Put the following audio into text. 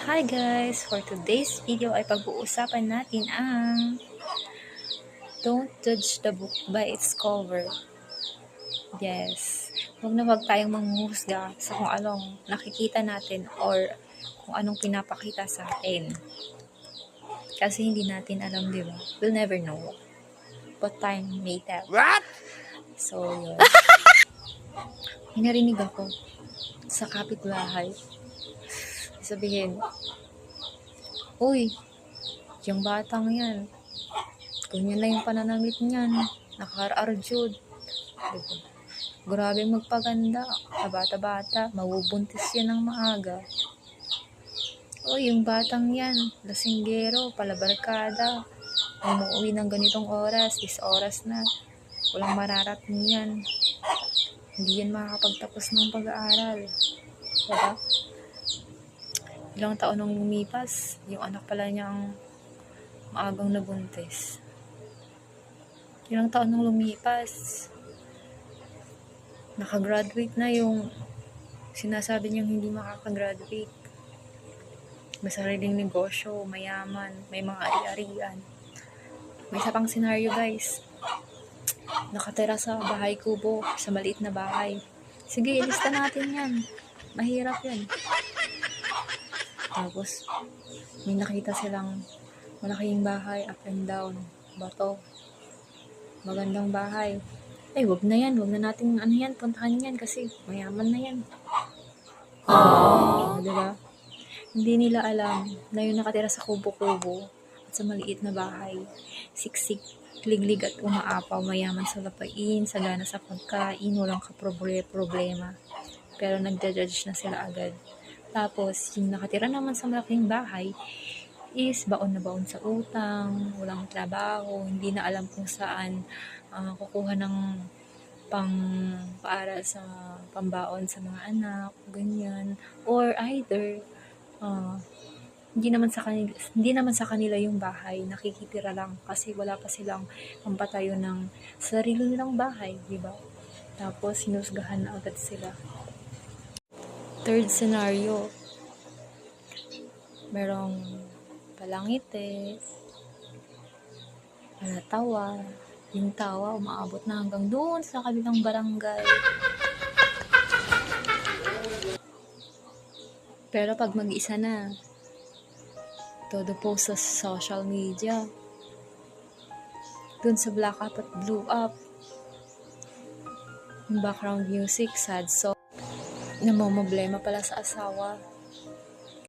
Hi guys! For today's video ay pag-uusapan natin ang don't judge the book by its cover. Yes, huwag na huwag tayong manghuhusga sa kung anong nakikita natin or kung anong pinapakita sa atin. Kasi hindi natin alam, di ba? We'll never know what time may tell. What? So, yun. May narinig ako sa kapitbahay. Sabihin, uy, yung batang yan, ganyan na yung pananamit niyan, nakar-arjud. Diba? Grabe magpaganda, bata-bata, mabubuntis yan ng maaga. Uy, yung batang yan, lasinggero, palabarkada, umuwi ng ganitong oras, 10 oras na, walang mararating yan. Hindi yan makakapagtapos ng pag-aaral. Diba? Ilang taon nung lumipas, yung anak pala niya ang maagang nabuntis. Ilang taon nung lumipas, nakagraduate na yung sinasabi niyang hindi makakagraduate. May sariling negosyo, mayaman, may mga ari-arian. May isa pang senaryo guys. Nakatira sa bahay kubo, sa maliit na bahay. Sige, ilista natin yan. Mahirap yan. Tapos, may nakita silang malaking bahay, up and down, bato. Magandang bahay. Ay, wag na yan. Wag na natin, puntahan yan kasi mayaman na yan. Diba? Hindi nila alam na yung nakatira sa kubo-kubo at sa maliit na bahay, siksik, liglig at umaapaw, mayaman sa lapain, sagana sa pagkain, walang problema. Pero nagja-judge na sila agad. Tapos, yung nakatira naman sa malaking bahay is baon na baon sa utang, walang trabaho, hindi na alam kung saan kukuha ng pang-paaral sa pambaon sa mga anak, ganyan. Or either, hindi naman sa kanila yung bahay, nakikitira lang kasi wala pa silang pampatayo ng sarili nilang bahay, di ba? Tapos, hinusgahan na agad sila. Third scenario, merong palangiti, palatawa, yung tawa umaabot na hanggang doon sa kabilang barangay. Pero pag mag-isa na, todo post sa social media, doon sa black up at blue up, yung background music, sad song, namomblema pala sa asawa.